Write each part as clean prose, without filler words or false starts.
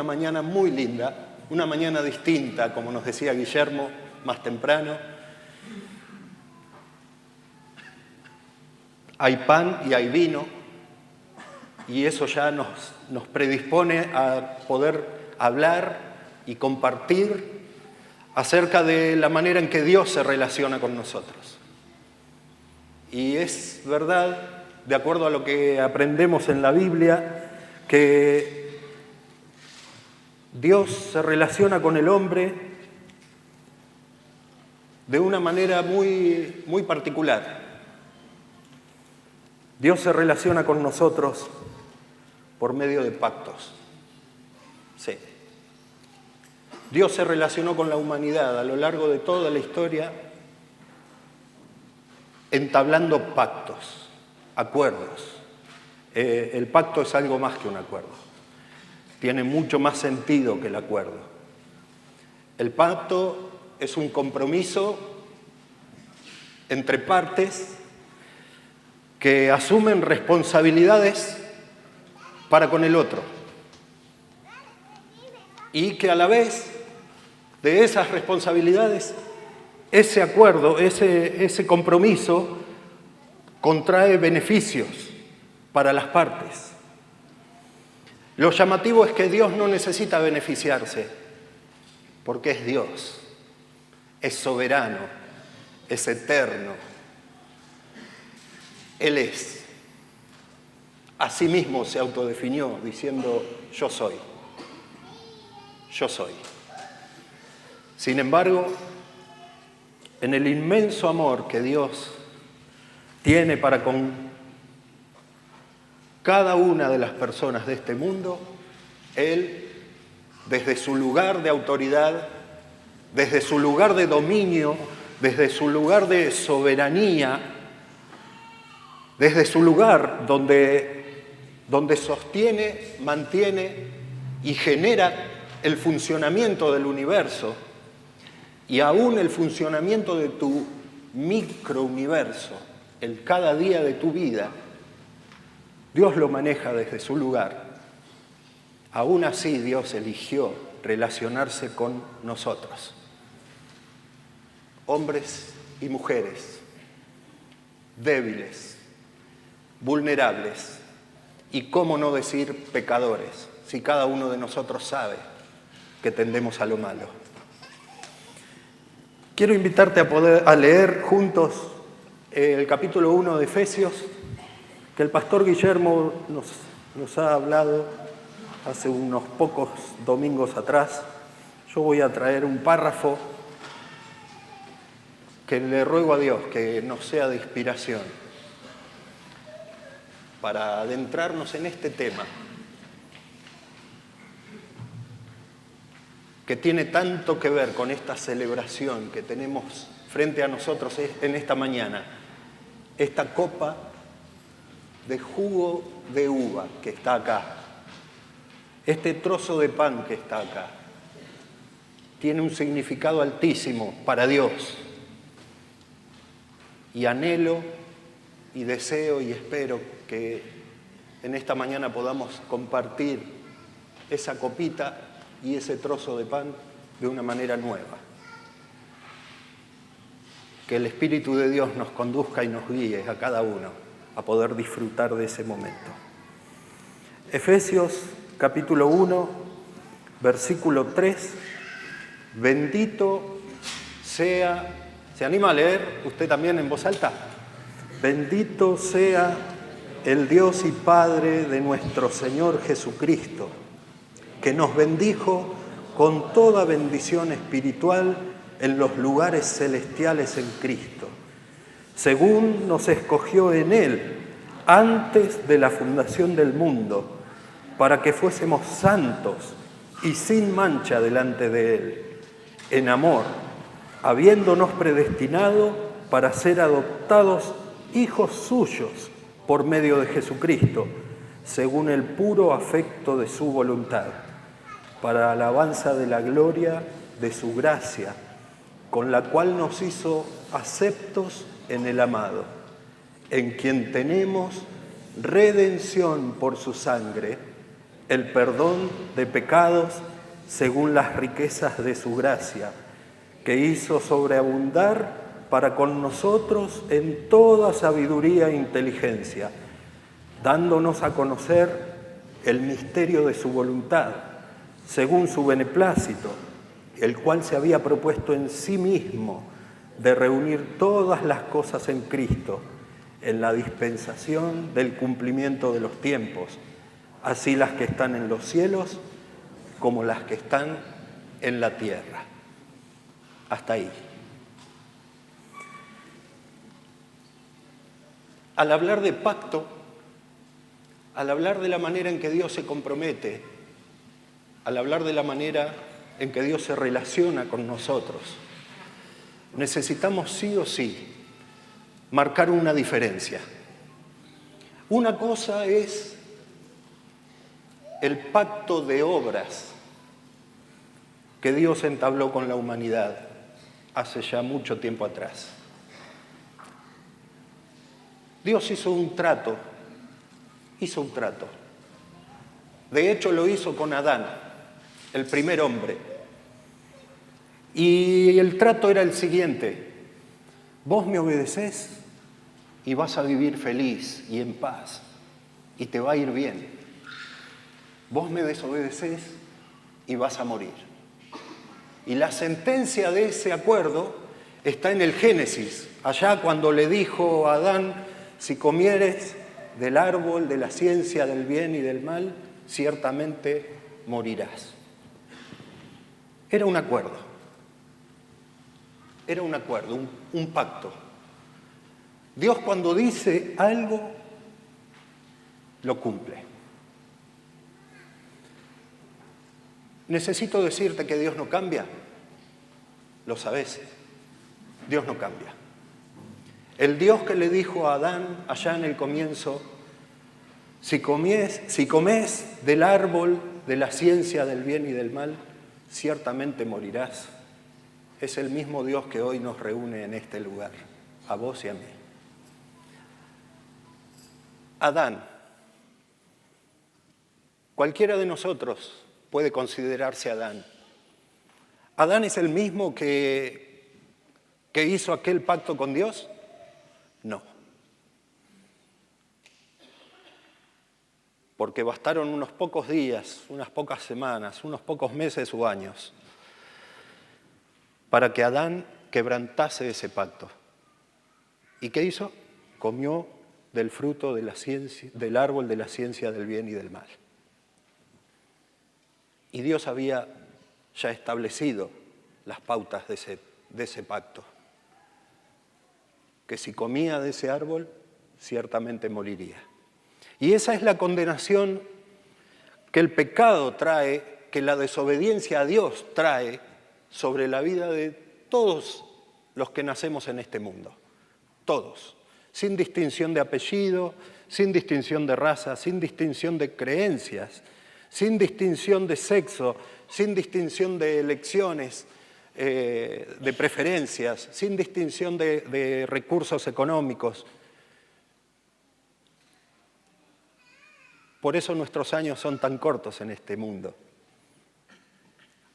mañana muy linda, una mañana distinta, como nos decía Guillermo más temprano. Hay pan y hay vino, y eso ya nos predispone a poder hablar y compartir acerca de la manera en que Dios se relaciona con nosotros. Y es verdad, de acuerdo a lo que aprendemos en la Biblia, que Dios se relaciona con el hombre de una manera muy, muy particular. Dios se relaciona con nosotros por medio de pactos. Sí. Dios se relacionó con la humanidad a lo largo de toda la historia entablando pactos, acuerdos. El pacto es algo más que un acuerdo. Tiene mucho más sentido que el acuerdo. El pacto es un compromiso entre partes que asumen responsabilidades para con el otro y que a la vez de esas responsabilidades, ese acuerdo, ese compromiso contrae beneficios para las partes. Lo llamativo es que Dios no necesita beneficiarse, porque es Dios, es soberano, es eterno. Él es. Asimismo se autodefinió diciendo: yo soy. Yo soy. Sin embargo, en el inmenso amor que Dios tiene para con cada una de las personas de este mundo, Él, desde su lugar de autoridad, desde su lugar de dominio, desde su lugar de soberanía, desde su lugar donde sostiene, mantiene y genera el funcionamiento del universo y aún el funcionamiento de tu microuniverso, el cada día de tu vida, Dios lo maneja desde su lugar. Aún así, Dios eligió relacionarse con nosotros, hombres y mujeres, débiles, vulnerables y, cómo no decir, pecadores, si cada uno de nosotros sabe que tendemos a lo malo. Quiero invitarte a leer juntos el capítulo 1 de Efesios, que el pastor Guillermo nos ha hablado hace unos pocos domingos atrás. Yo voy a traer un párrafo que le ruego a Dios que nos sea de inspiración para adentrarnos en este tema que tiene tanto que ver con esta celebración que tenemos frente a nosotros en esta mañana, esta copa de jugo de uva que está acá, este trozo de pan que está acá, tiene un significado altísimo para Dios. Y anhelo y deseo y espero que en esta mañana podamos compartir esa copita y ese trozo de pan de una manera nueva. Que el Espíritu de Dios nos conduzca y nos guíe a cada uno a poder disfrutar de ese momento. Efesios capítulo 1, versículo 3. Bendito sea... ¿Se anima a leer usted también en voz alta? Bendito sea el Dios y Padre de nuestro Señor Jesucristo, que nos bendijo con toda bendición espiritual en los lugares celestiales en Cristo, según nos escogió en Él antes de la fundación del mundo, para que fuésemos santos y sin mancha delante de Él, en amor, habiéndonos predestinado para ser adoptados hijos suyos por medio de Jesucristo, según el puro afecto de su voluntad, para alabanza de la gloria de su gracia, con la cual nos hizo aceptos en el amado, en quien tenemos redención por su sangre, el perdón de pecados según las riquezas de su gracia, que hizo sobreabundar para con nosotros en toda sabiduría e inteligencia, dándonos a conocer el misterio de su voluntad, según su beneplácito, el cual se había propuesto en sí mismo de reunir todas las cosas en Cristo, en la dispensación del cumplimiento de los tiempos, así las que están en los cielos como las que están en la tierra. Hasta ahí. Al hablar de pacto, al hablar de la manera en que Dios se compromete, al hablar de la manera en que Dios se relaciona con nosotros, necesitamos sí o sí marcar una diferencia. Una cosa es el pacto de obras que Dios entabló con la humanidad hace ya mucho tiempo atrás. Dios hizo un trato. De hecho, lo hizo con Adán, el primer hombre. Y el trato era el siguiente: vos me obedecés y vas a vivir feliz y en paz, y te va a ir bien. Vos me desobedecés y vas a morir. Y la sentencia de ese acuerdo está en el Génesis, allá cuando le dijo a Adán: si comieres del árbol de la ciencia del bien y del mal, ciertamente morirás. Era un acuerdo, un pacto. Dios, cuando dice algo, lo cumple. ¿Necesito decirte que Dios no cambia? Lo sabés, Dios no cambia. El Dios que le dijo a Adán allá en el comienzo: si comes del árbol de la ciencia del bien y del mal, ciertamente morirás. Es el mismo Dios que hoy nos reúne en este lugar, a vos y a mí. Adán, cualquiera de nosotros puede considerarse Adán. ¿Adán es el mismo que hizo aquel pacto con Dios? No. Porque bastaron unos pocos días, unas pocas semanas, unos pocos meses o años para que Adán quebrantase ese pacto. ¿Y qué hizo? Comió del fruto de la ciencia, del árbol de la ciencia del bien y del mal. Y Dios había ya establecido las pautas de ese pacto. Que si comía de ese árbol, ciertamente moriría. Y esa es la condenación que el pecado trae, que la desobediencia a Dios trae sobre la vida de todos los que nacemos en este mundo. Todos, sin distinción de apellido, sin distinción de raza, sin distinción de creencias, sin distinción de sexo, sin distinción de elecciones, de preferencias, sin distinción de recursos económicos. Por eso nuestros años son tan cortos en este mundo.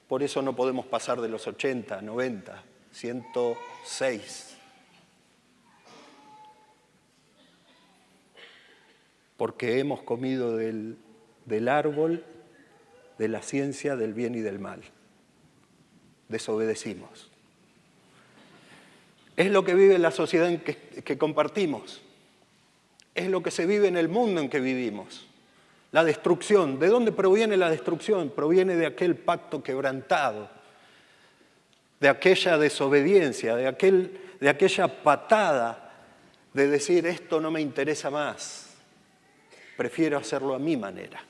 Por eso no podemos pasar de los 80, 90, 106. Porque hemos comido del árbol de la ciencia del bien y del mal. Desobedecimos. Es lo que vive la sociedad en que compartimos. Es lo que se vive en el mundo en que vivimos. La destrucción. ¿De dónde proviene la destrucción? Proviene de aquel pacto quebrantado, de aquella desobediencia, de aquella patada de decir: esto no me interesa más, prefiero hacerlo a mi manera.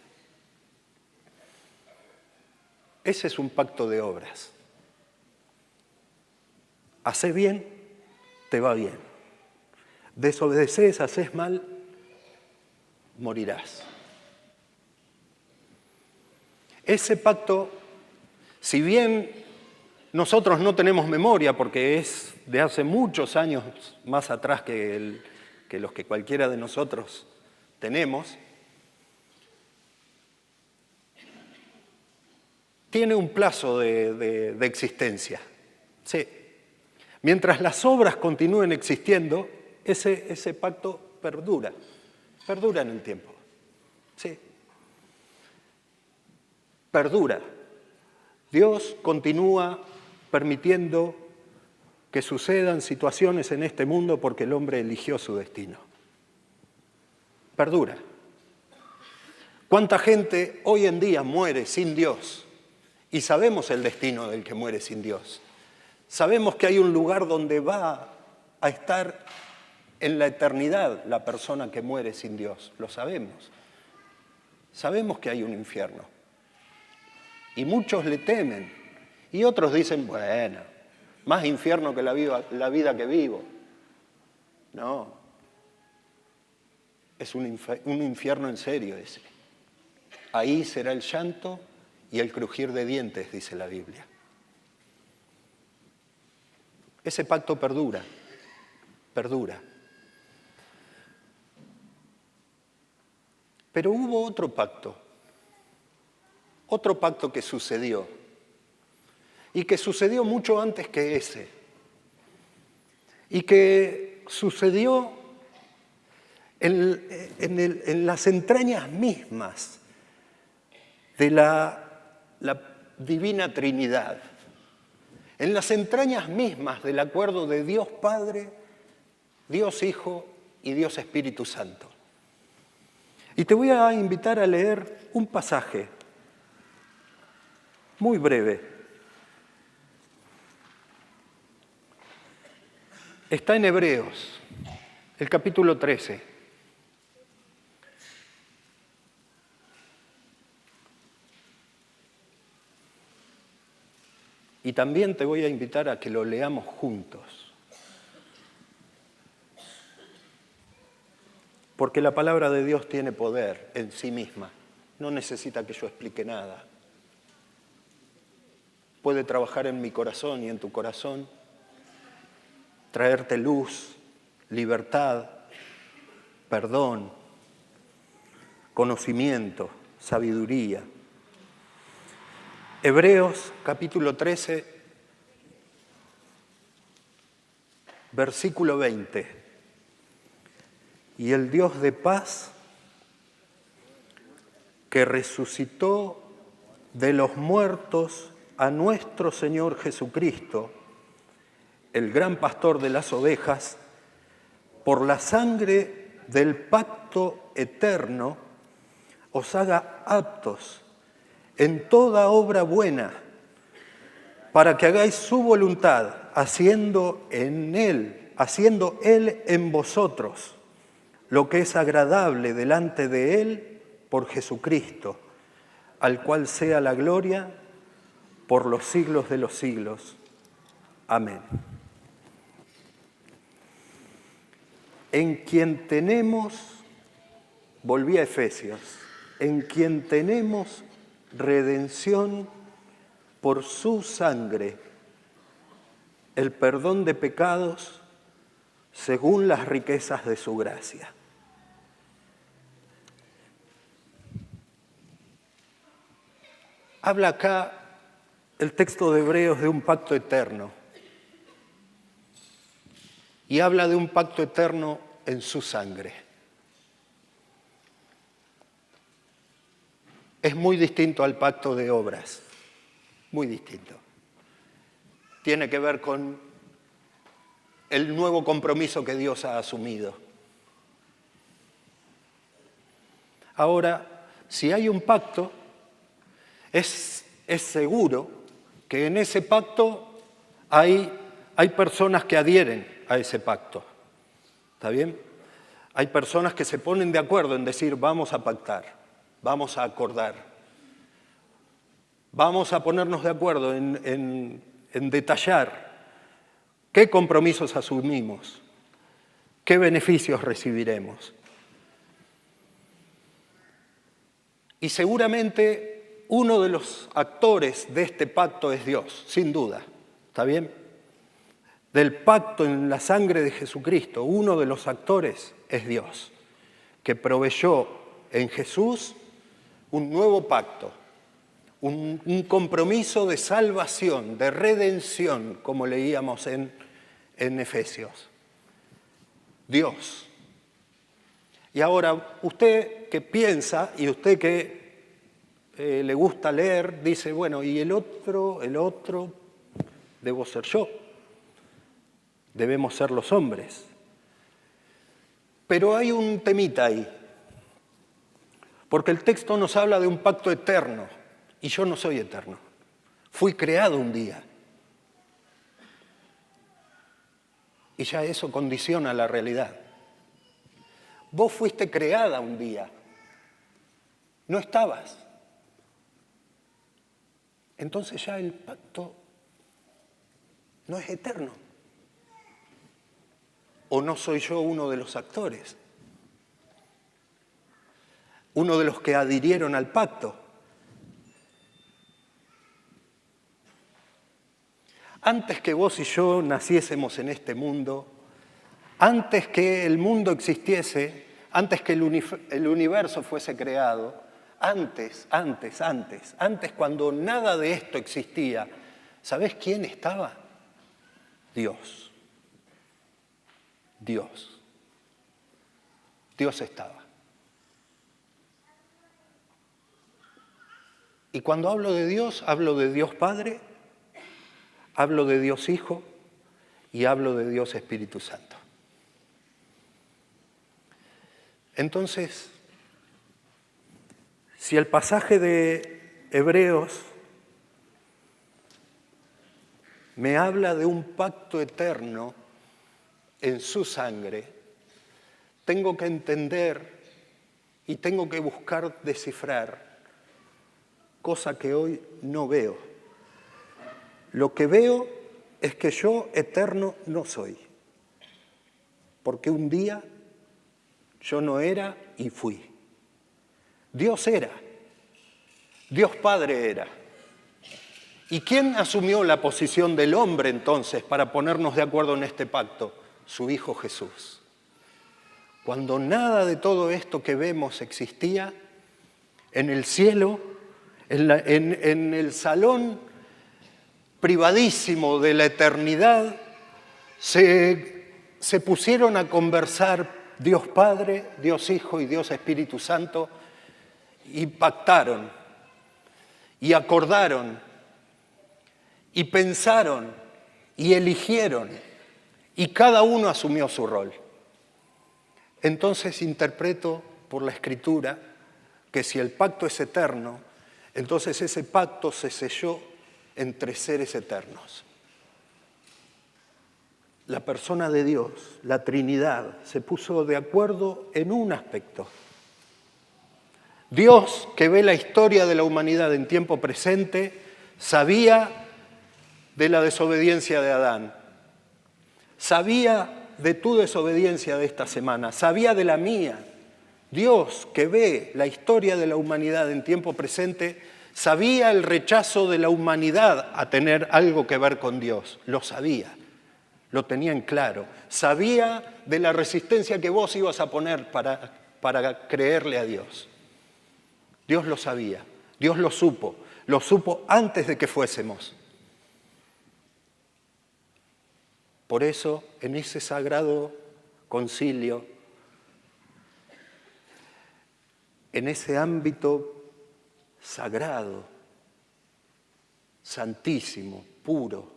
Ese es un pacto de obras. Hacés bien, te va bien. Desobedeces, haces mal, morirás. Ese pacto, si bien nosotros no tenemos memoria, porque es de hace muchos años más atrás que los que cualquiera de nosotros tenemos, tiene un plazo de existencia. Sí. Mientras las obras continúen existiendo, ese pacto perdura en el tiempo. Sí. Perdura. Dios continúa permitiendo que sucedan situaciones en este mundo porque el hombre eligió su destino. Perdura. ¿Cuánta gente hoy en día muere sin Dios? Y sabemos el destino del que muere sin Dios. Sabemos que hay un lugar donde va a estar en la eternidad la persona que muere sin Dios. Lo sabemos. Sabemos que hay un infierno. Y muchos le temen. Y otros dicen, bueno, más infierno que la vida que vivo. No. Es un infierno en serio ese. Ahí será el llanto y el crujir de dientes, dice la Biblia. Ese pacto perdura. Pero hubo otro pacto que sucedió, y que sucedió mucho antes que ese, y que sucedió en las entrañas mismas de la Divina Trinidad, en las entrañas mismas del acuerdo de Dios Padre, Dios Hijo y Dios Espíritu Santo. Y te voy a invitar a leer un pasaje muy breve. Está en Hebreos, el capítulo 13. Y también te voy a invitar a que lo leamos juntos. Porque la palabra de Dios tiene poder en sí misma. No necesita que yo explique nada. Puede trabajar en mi corazón y en tu corazón, traerte luz, libertad, perdón, conocimiento, sabiduría. Hebreos capítulo 13, versículo 20. Y el Dios de paz, que resucitó de los muertos a nuestro Señor Jesucristo, el gran pastor de las ovejas, por la sangre del pacto eterno, os haga aptos en toda obra buena, para que hagáis su voluntad, haciendo Él en vosotros lo que es agradable delante de Él por Jesucristo, al cual sea la gloria por los siglos de los siglos. Amén. En quien tenemos, volví a Efesios, en quien tenemos redención por su sangre, el perdón de pecados según las riquezas de su gracia. Habla acá el texto de Hebreos de un pacto eterno. Y habla de un pacto eterno en su sangre. Es muy distinto al pacto de obras, muy distinto. Tiene que ver con el nuevo compromiso que Dios ha asumido. Ahora, si hay un pacto, es seguro que en ese pacto hay personas que adhieren a ese pacto. ¿Está bien? Hay personas que se ponen de acuerdo en decir, vamos a pactar, vamos a acordar, vamos a ponernos de acuerdo en detallar qué compromisos asumimos, qué beneficios recibiremos. Y seguramente uno de los actores de este pacto es Dios, sin duda. ¿Está bien? Del pacto en la sangre de Jesucristo, uno de los actores es Dios, que proveyó en Jesús un nuevo pacto, un compromiso de salvación, de redención, como leíamos en Efesios. Dios. Y ahora, usted que piensa y usted que le gusta leer, dice, bueno, y el otro, debo ser yo. Debemos ser los hombres. Pero hay un temita ahí, porque el texto nos habla de un pacto eterno, y yo no soy eterno. Fui creado un día. Y ya eso condiciona la realidad. Vos fuiste creada un día. No estabas. Entonces ya el pacto no es eterno. ¿O no soy yo uno de los actores? Uno de los que adhirieron al pacto. Antes que vos y yo naciésemos en este mundo, antes que el mundo existiese, antes que el universo fuese creado, antes, cuando nada de esto existía, ¿sabés quién estaba? Dios. Dios estaba. Y cuando hablo de Dios Padre, hablo de Dios Hijo y hablo de Dios Espíritu Santo. Entonces, si el pasaje de Hebreos me habla de un pacto eterno en su sangre, tengo que entender y tengo que buscar descifrar, cosa que hoy no veo. Lo que veo es que yo eterno no soy, porque un día yo no era y fui. Dios era, Dios Padre era. ¿Y quién asumió la posición del hombre entonces para ponernos de acuerdo en este pacto? Su Hijo Jesús. Cuando nada de todo esto que vemos existía, en el cielo, en el salón privadísimo de la eternidad, se pusieron a conversar Dios Padre, Dios Hijo y Dios Espíritu Santo y pactaron y acordaron y pensaron y eligieron y cada uno asumió su rol. Entonces interpreto por la Escritura que si el pacto es eterno, entonces ese pacto se selló entre seres eternos. La persona de Dios, la Trinidad, se puso de acuerdo en un aspecto. Dios, que ve la historia de la humanidad en tiempo presente, sabía de la desobediencia de Adán, sabía de tu desobediencia de esta semana, sabía de la mía. Dios, que ve la historia de la humanidad en tiempo presente, sabía el rechazo de la humanidad a tener algo que ver con Dios. Lo sabía, lo tenía en claro. Sabía de la resistencia que vos ibas a poner para creerle a Dios. Dios lo sabía, Dios lo supo antes de que fuésemos. Por eso, en ese sagrado concilio, en ese ámbito sagrado, santísimo, puro,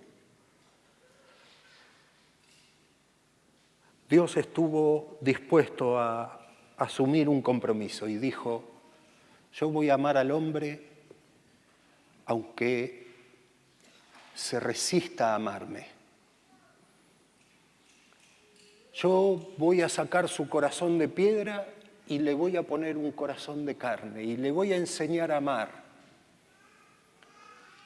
Dios estuvo dispuesto a asumir un compromiso y dijo: yo voy a amar al hombre aunque se resista a amarme. Yo voy a sacar su corazón de piedra y le voy a poner un corazón de carne y le voy a enseñar a amar.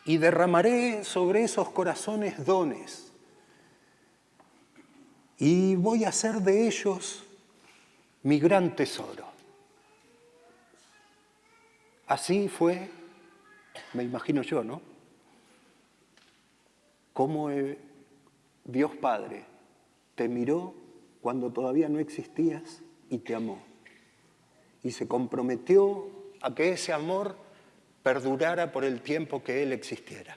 Y derramaré sobre esos corazones dones. Y voy a hacer de ellos mi gran tesoro. Así fue, me imagino yo, ¿no? Cómo Dios Padre te miró cuando todavía no existías y te amó. Y se comprometió a que ese amor perdurara por el tiempo que Él existiera.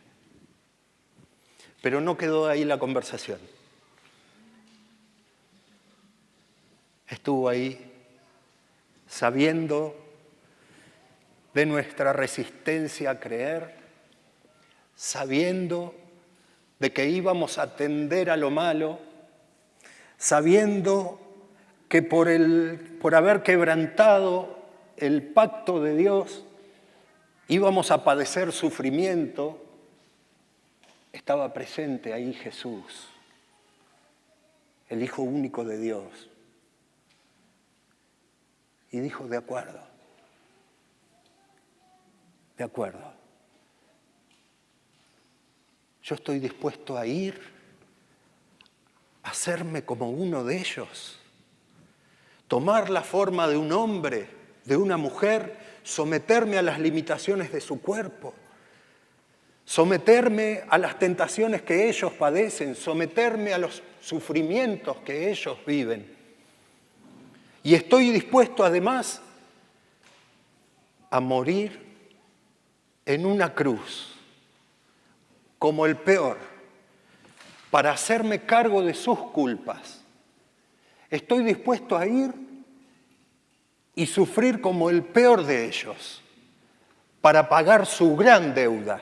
Pero no quedó ahí la conversación. Estuvo ahí sabiendo de nuestra resistencia a creer, sabiendo de que íbamos a tender a lo malo, sabiendo que por haber quebrantado el pacto de Dios íbamos a padecer sufrimiento. Estaba presente ahí Jesús, el Hijo único de Dios. Y dijo, de acuerdo, yo estoy dispuesto a ir, a hacerme como uno de ellos, tomar la forma de un hombre, de una mujer, someterme a las limitaciones de su cuerpo, someterme a las tentaciones que ellos padecen, someterme a los sufrimientos que ellos viven. Y estoy dispuesto además a morir en una cruz, como el peor, para hacerme cargo de sus culpas. Estoy dispuesto a ir y sufrir como el peor de ellos, para pagar su gran deuda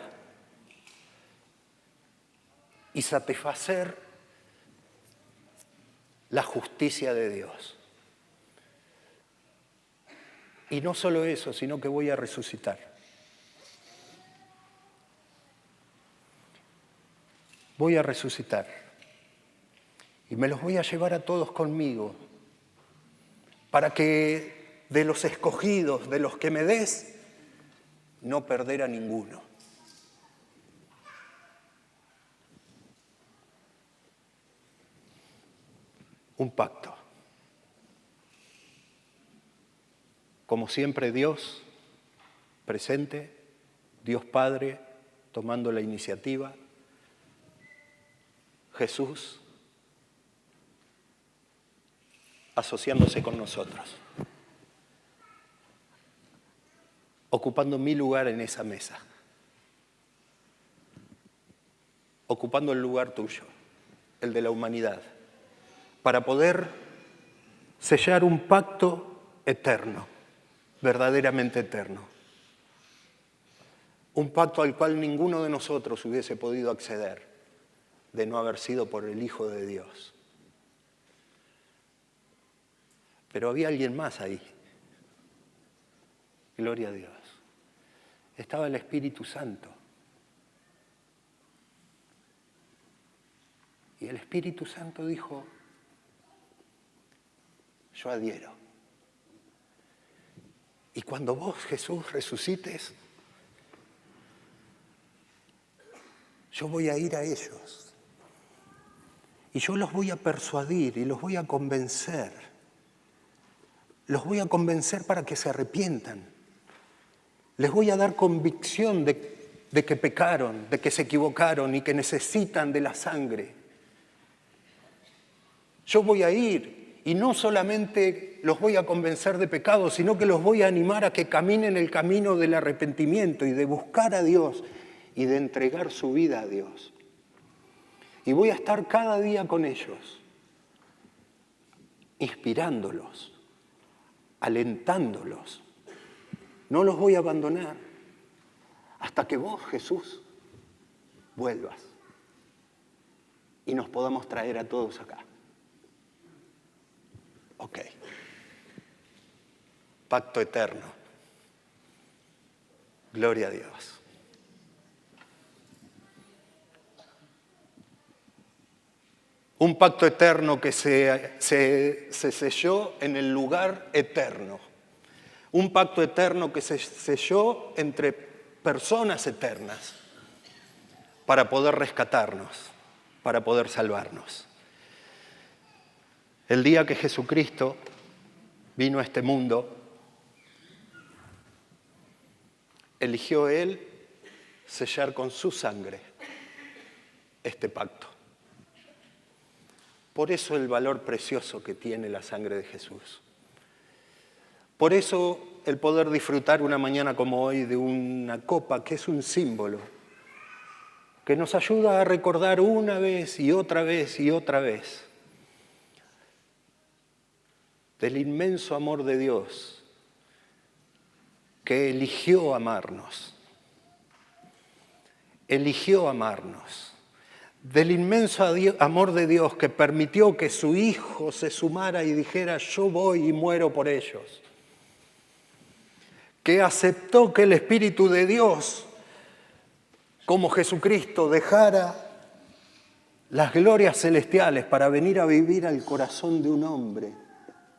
y satisfacer la justicia de Dios. Y no solo eso, sino que voy a resucitar. Voy a resucitar. Y me los voy a llevar a todos conmigo, para que de los escogidos, de los que me des, no perder a ninguno. Un pacto. Como siempre, Dios presente, Dios Padre tomando la iniciativa, Jesús asociándose con nosotros, ocupando mi lugar en esa mesa, ocupando el lugar tuyo, el de la humanidad, para poder sellar un pacto eterno, verdaderamente eterno. Un pacto al cual ninguno de nosotros hubiese podido acceder de no haber sido por el Hijo de Dios. Pero había alguien más ahí. Gloria a Dios. Estaba el Espíritu Santo. Y el Espíritu Santo dijo, yo adhiero. Y cuando vos, Jesús, resucites, yo voy a ir a ellos. Y yo los voy a persuadir y los voy a convencer. Los voy a convencer para que se arrepientan. Les voy a dar convicción de que pecaron, de que se equivocaron y que necesitan de la sangre. Yo voy a ir y no solamente los voy a convencer de pecado, sino que los voy a animar a que caminen el camino del arrepentimiento y de buscar a Dios y de entregar su vida a Dios. Y voy a estar cada día con ellos, inspirándolos, alentándolos. No los voy a abandonar hasta que vos, Jesús, vuelvas y nos podamos traer a todos acá. Ok. Pacto eterno. Gloria a Dios. Un pacto eterno que se selló en el lugar eterno. Un pacto eterno que se selló entre personas eternas para poder rescatarnos, para poder salvarnos. El día que Jesucristo vino a este mundo, eligió Él sellar con su sangre este pacto. Por eso el valor precioso que tiene la sangre de Jesús. Por eso el poder disfrutar una mañana como hoy de una copa que es un símbolo, que nos ayuda a recordar una vez y otra vez y otra vez del inmenso amor de Dios que eligió amarnos, del inmenso amor de Dios que permitió que su Hijo se sumara y dijera, yo voy y muero por ellos, que aceptó que el Espíritu de Dios, como Jesucristo, dejara las glorias celestiales para venir a vivir al corazón de un hombre,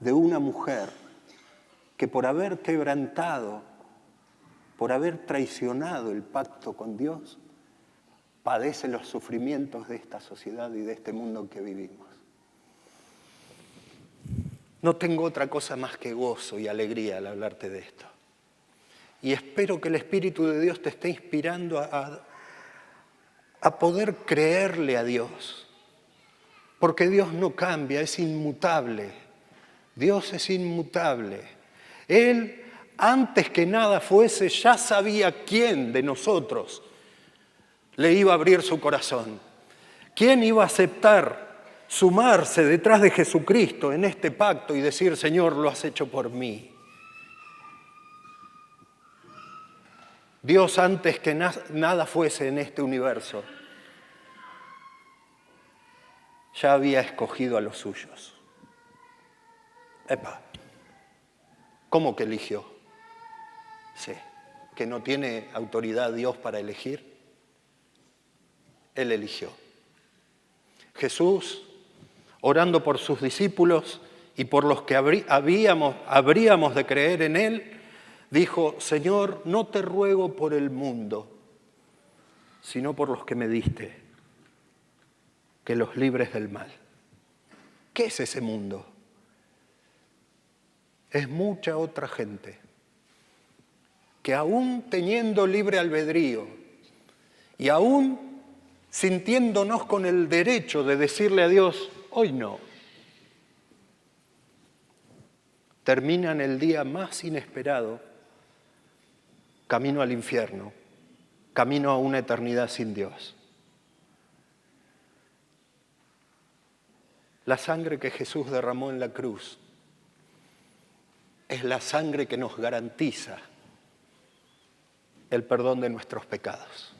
de una mujer, que por haber quebrantado, por haber traicionado el pacto con Dios, padece los sufrimientos de esta sociedad y de este mundo en que vivimos. No tengo otra cosa más que gozo y alegría al hablarte de esto. Y espero que el Espíritu de Dios te esté inspirando a poder creerle a Dios. Porque Dios no cambia, es inmutable. Dios es inmutable. Él, antes que nada fuese, ya sabía quién de nosotros le iba a abrir su corazón. ¿Quién iba a aceptar sumarse detrás de Jesucristo en este pacto y decir, Señor, lo has hecho por mí? Dios, antes que nada fuese en este universo, ya había escogido a los suyos. Epa, ¿cómo que eligió? Sí, que no tiene autoridad Dios para elegir. Él eligió. Jesús, orando por sus discípulos y por los que habríamos de creer en Él, dijo, Señor, no te ruego por el mundo, sino por los que me diste, que los libres del mal. ¿Qué es ese mundo? Es mucha otra gente que aún teniendo libre albedrío y aún sintiéndonos con el derecho de decirle a Dios, hoy no, terminan el día más inesperado, camino al infierno, camino a una eternidad sin Dios. La sangre que Jesús derramó en la cruz es la sangre que nos garantiza el perdón de nuestros pecados.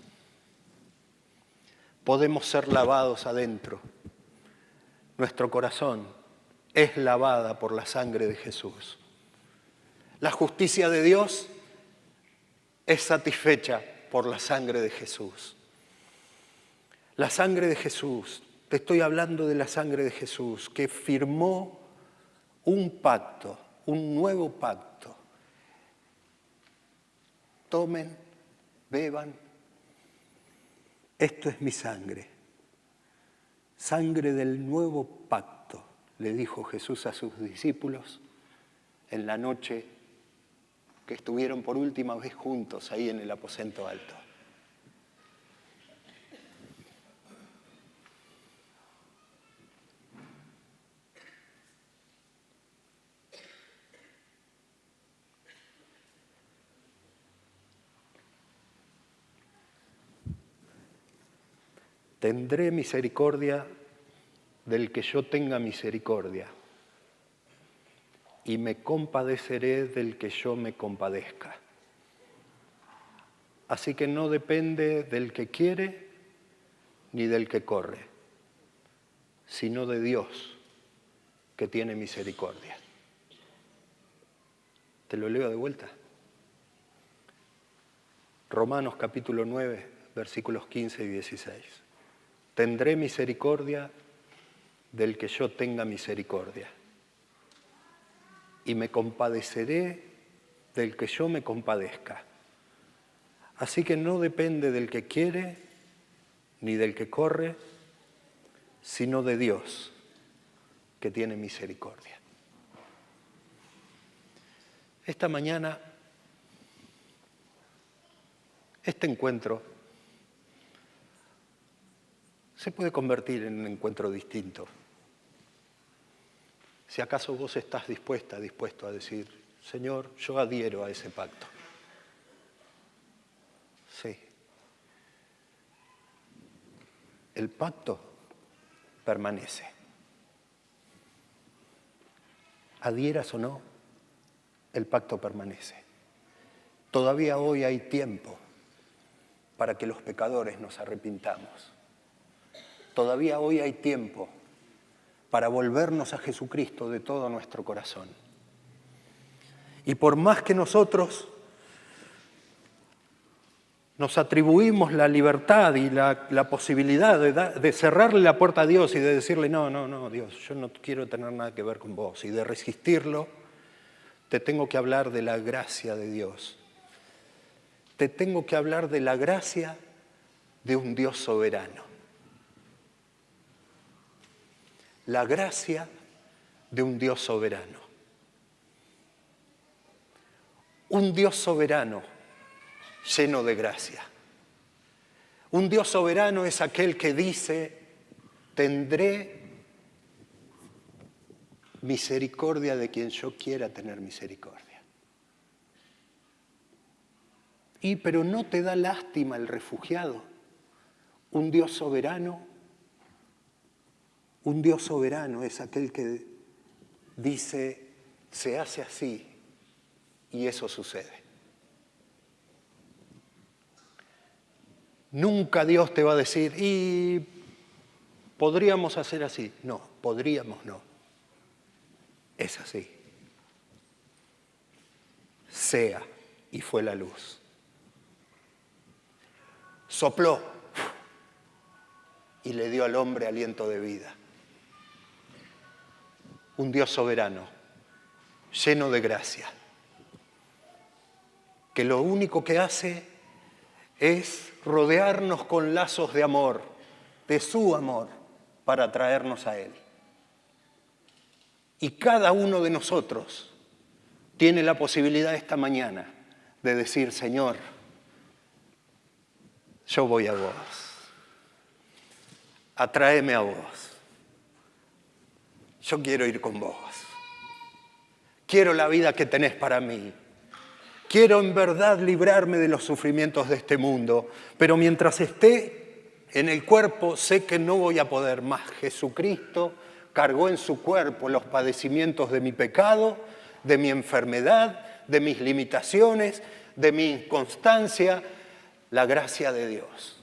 Podemos ser lavados adentro. Nuestro corazón es lavada por la sangre de Jesús. La justicia de Dios es satisfecha por la sangre de Jesús. La sangre de Jesús, te estoy hablando de la sangre de Jesús, que firmó un pacto, un nuevo pacto. Tomen, beban, esto es mi sangre, sangre del nuevo pacto, le dijo Jesús a sus discípulos en la noche que estuvieron por última vez juntos ahí en el aposento alto. Tendré misericordia del que yo tenga misericordia, y me compadeceré del que yo me compadezca. Así que no depende del que quiere ni del que corre, sino de Dios, que tiene misericordia. Te lo leo de vuelta. Romanos capítulo 9, versículos 15 y 16. Tendré misericordia del que yo tenga misericordia, y me compadeceré del que yo me compadezca. Así que no depende del que quiere ni del que corre, sino de Dios, que tiene misericordia. Esta mañana, este encuentro se puede convertir en un encuentro distinto. Si acaso vos estás dispuesto a decir, Señor, yo adhiero a ese pacto. Sí. El pacto permanece. Adhieras o no, el pacto permanece. Todavía hoy hay tiempo para que los pecadores nos arrepintamos. Todavía hoy hay tiempo para volvernos a Jesucristo de todo nuestro corazón. Y por más que nosotros nos atribuimos la libertad y la posibilidad de cerrarle la puerta a Dios y de decirle, no, Dios, yo no quiero tener nada que ver con vos, y de resistirlo, te tengo que hablar de la gracia de Dios. Te tengo que hablar de la gracia de un Dios soberano. La gracia de un Dios soberano. Un Dios soberano lleno de gracia. Un Dios soberano es aquel que dice, tendré misericordia de quien yo quiera tener misericordia. Pero no te da lástima el refugiado. Un Dios soberano es aquel que dice, se hace así y eso sucede. Nunca Dios te va a decir, y podríamos hacer así. No, podríamos no. Es así. Sea, y fue la luz. Sopló y le dio al hombre aliento de vida. Un Dios soberano, lleno de gracia, que lo único que hace es rodearnos con lazos de amor, de su amor, para atraernos a Él. Y cada uno de nosotros tiene la posibilidad esta mañana de decir, Señor, yo voy a vos. Atráeme a vos. Yo quiero ir con vos. Quiero la vida que tenés para mí. Quiero en verdad librarme de los sufrimientos de este mundo, pero mientras esté en el cuerpo sé que no voy a poder más. Jesucristo cargó en su cuerpo los padecimientos de mi pecado, de mi enfermedad, de mis limitaciones, de mi inconstancia, la gracia de Dios.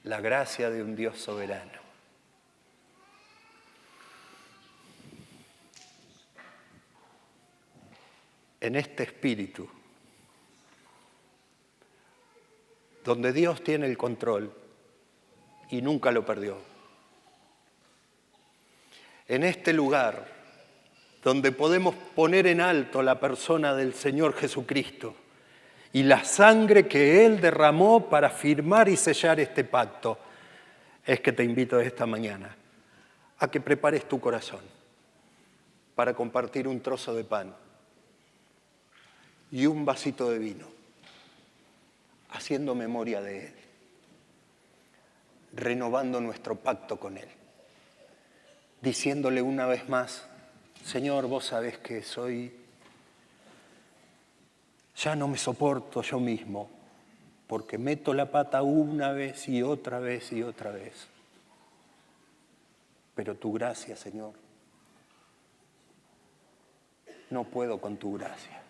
La gracia de un Dios soberano. En este espíritu, donde Dios tiene el control y nunca lo perdió. En este lugar, donde podemos poner en alto la persona del Señor Jesucristo y la sangre que Él derramó para firmar y sellar este pacto, es que te invito esta mañana a que prepares tu corazón para compartir un trozo de pan y un vasito de vino, haciendo memoria de Él, renovando nuestro pacto con Él, diciéndole una vez más, Señor, vos sabés que ya no me soporto yo mismo, porque meto la pata una vez y otra vez y otra vez. Pero tu gracia, Señor, no puedo con tu gracia.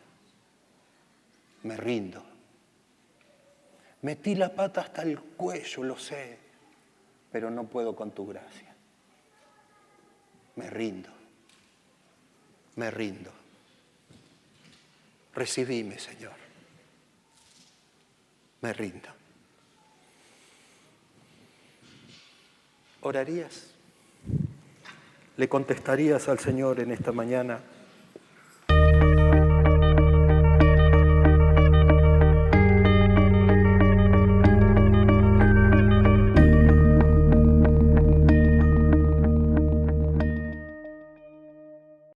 Me rindo. Metí la pata hasta el cuello, lo sé, pero no puedo con tu gracia. Me rindo. Me rindo. Recibime, Señor. Me rindo. ¿Orarías? ¿Le contestarías al Señor en esta mañana?